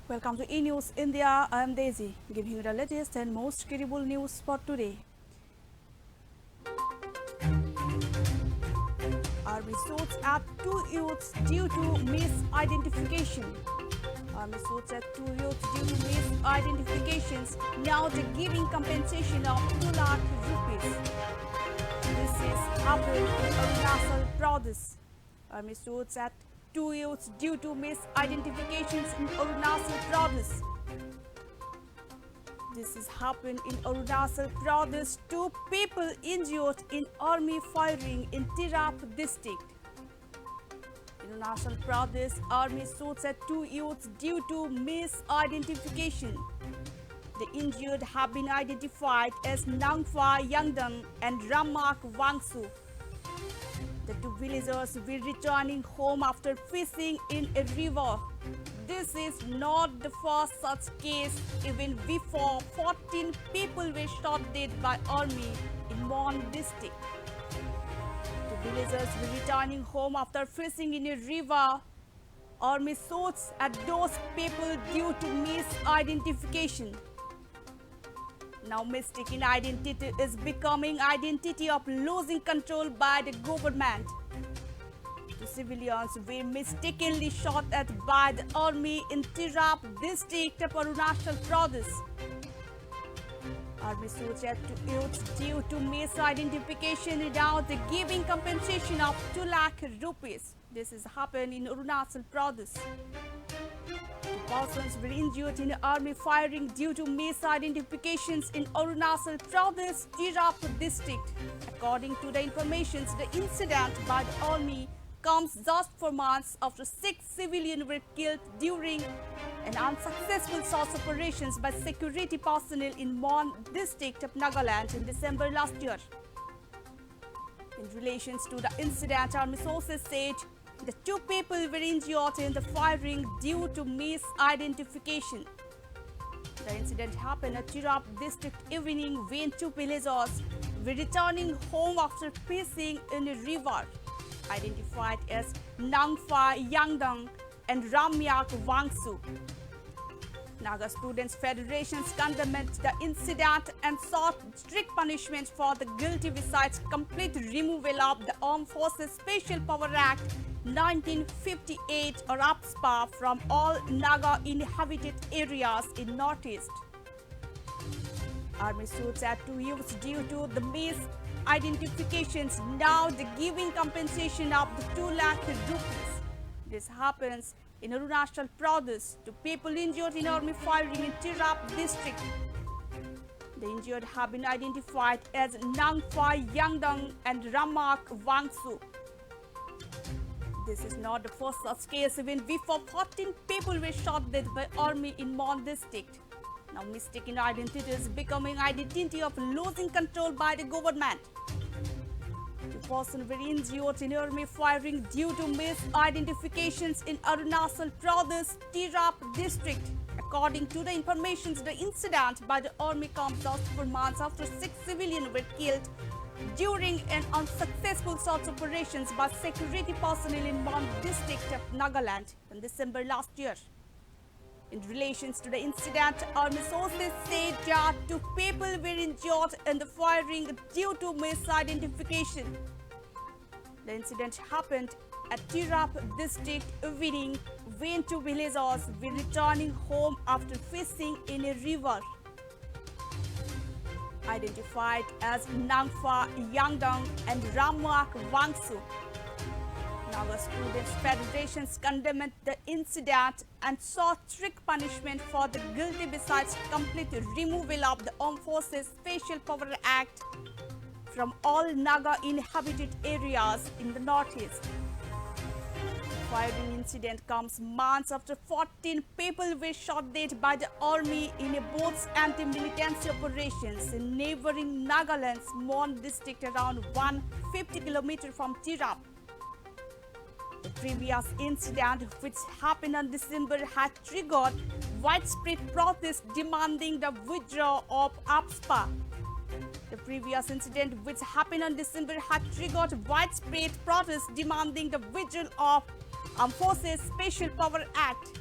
Welcome to News India. I am Daisy, giving you the latest and most credible news for today. Army shoots at two youths due to misidentification. Army shoots at two youths due to misidentifications. Now they're giving compensation of 2 lakh rupees. This is happened in Arunachal Pradesh. Army shoots at two youths due to misidentifications in Arunachal Pradesh. This has happened in Arunachal Pradesh. Two people injured in army firing in Tirap district. In Arunachal Pradesh, army shoots at two youths due to misidentification. The injured have been identified as Nangfa Yangdang and Ramak Wangsu. The two villagers were returning home after fishing in a river. This is not the first such case. Even before, 14 people were shot dead by army in Mon district. The villagers were returning home after fishing in a river. Army shoots at those people due to misidentification. Now mistaken identity is becoming identity of losing control by the government. The civilians were mistakenly shot at by the army in Tirap district of Arunachal Pradesh. Army shoots at two youths due to misidentification without the giving compensation of 2 lakh rupees. This has happened in Arunachal Pradesh. Persons were injured in army firing due to misidentifications in Arunachal Pradesh, Tirap district. According to the information, the incident by the army comes just 4 months after 6 civilians were killed during an unsuccessful search operations by security personnel in Mon district of Nagaland in December last year. In relation to the incident, army sources said the two people were injured in the firing due to misidentification. The incident happened at Tirap district evening when two villagers were returning home after fishing in a river, identified as Nangfa Yangdang and Ramyak Wangsu. Naga Students Federation condemned the incident and sought strict punishment for the guilty besides complete removal of the Armed Forces Special Power Act 1958 or APSPA from all Naga inhabited areas in Northeast. Army shoots at two youths due to the misidentifications. Now the giving compensation of the 2 lakh rupees. This happens in Arunachal Pradesh. Two people injured in army firing in Tirap district. The injured have been identified as Nangfa Yangdang and Ramak Wangsu. This is not the first such case. Even before, 14 people were shot dead by army in Mon district. Now mistaken identity is becoming identity of losing control by the government. Two persons were injured in army firing due to misidentifications in Arunachal Pradesh, Tirap district. According to the information, the incident by the army comes just 4 months after 6 civilians were killed during an unsuccessful search operations by security personnel in Mon district of Nagaland in December last year. In relation to the incident, army sources said that two people were injured in the firing due to misidentification. The incident happened at Tirap district evening when two villagers were returning home after fishing in a river, identified as Nangfa Yangdang and Ramak Wangsu. Naga Students Federation condemned the incident and sought strict punishment for the guilty besides complete removal of the Armed Forces Special Power Act from all Naga inhabited areas in the Northeast. The firing incident comes months after 14 people were shot dead by the army in a both anti-militancy operations in neighboring Nagaland's Mon district around 150 km from Tirap. The previous incident, which happened in December, had triggered widespread protests demanding the withdrawal of APSPA. The previous incident, which happened in December, had triggered widespread protests demanding the withdrawal of Armed Forces Special Power Act.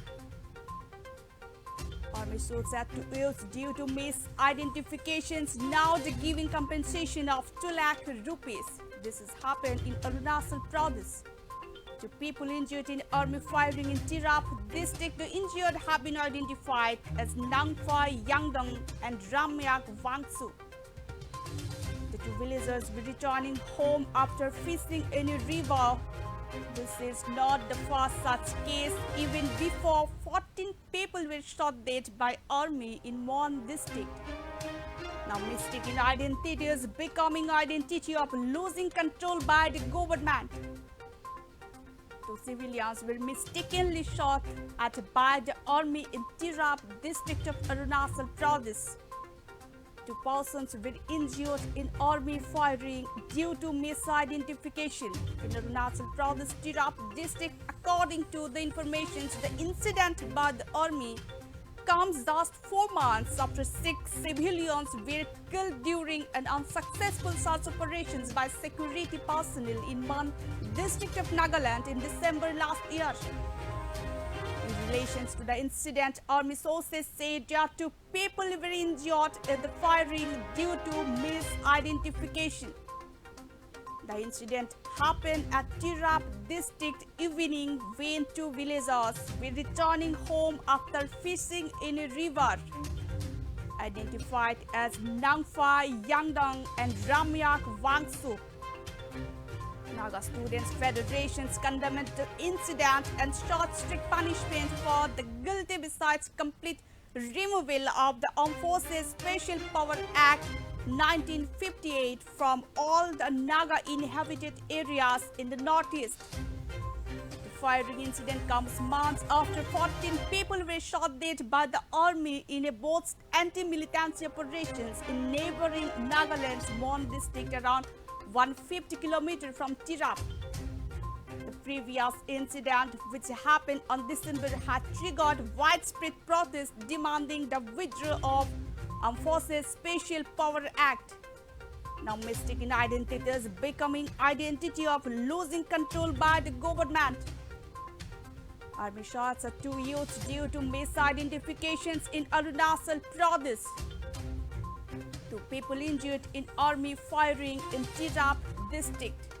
Army source at 2 years due to misidentifications, now the giving compensation of 2 lakh rupees. This has happened in Arunachal Pradesh. 2 people injured in army firing in Tirap district. The injured have been identified as Nangfa Yangdong and Ramyak Wangsu. The 2 villagers were returning home after fishing in a river. This is not the first such case. Even before, 14 people were shot dead by army in Mon district. Now mistaken identity is becoming identity of losing control by the government. 2 civilians were mistakenly shot at by the army in Tirap district of Arunachal Pradesh. 2 persons were injured in army firing due to misidentification in Arunachal Pradesh Tirap district. According to the information, the incident by the army comes just 4 months after 6 civilians were killed during an unsuccessful search operations by security personnel in Man district of Nagaland in December last year. In relation to the incident, army sources say that 2 people were injured in the firing due to misidentification. The incident happened at Tirap district evening when 2 villagers were returning home after fishing in a river. Identified as Nangfa Yangdong and Ramyak Wangsu. Naga Students Federations condemned the incident and sought strict punishment for the guilty besides complete removal of the Armed Forces Special Power Act 1958 from all the Naga inhabited areas in the northeast. The firing incident comes months after 14 people were shot dead by the army in a botched anti-militancy operations in neighboring Nagaland's Mon district around 150 km from Tirap. The previous incident, which happened on December, had triggered widespread protests demanding the withdrawal of Armed Forces Special Power Act. Now mistaken identity is becoming identity of losing control by the government. Army shots at 2 youths due to misidentifications in Arunachal Pradesh. 2 people injured in army firing in Tirap district.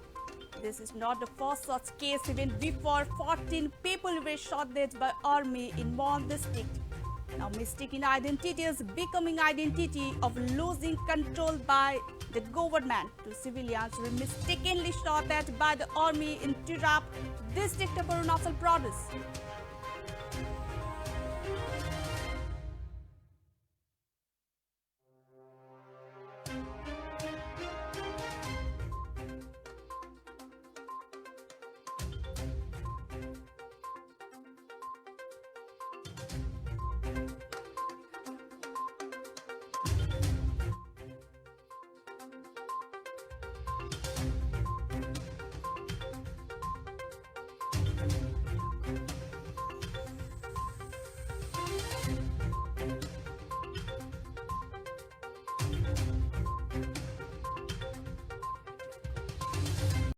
This is not the first such case. Even before, 14 people were shot dead by army in Mon district. Now mistaken identity is becoming identity of losing control by the government. 2 civilians were mistakenly shot at by the army in Tirap district of Arunachal Pradesh.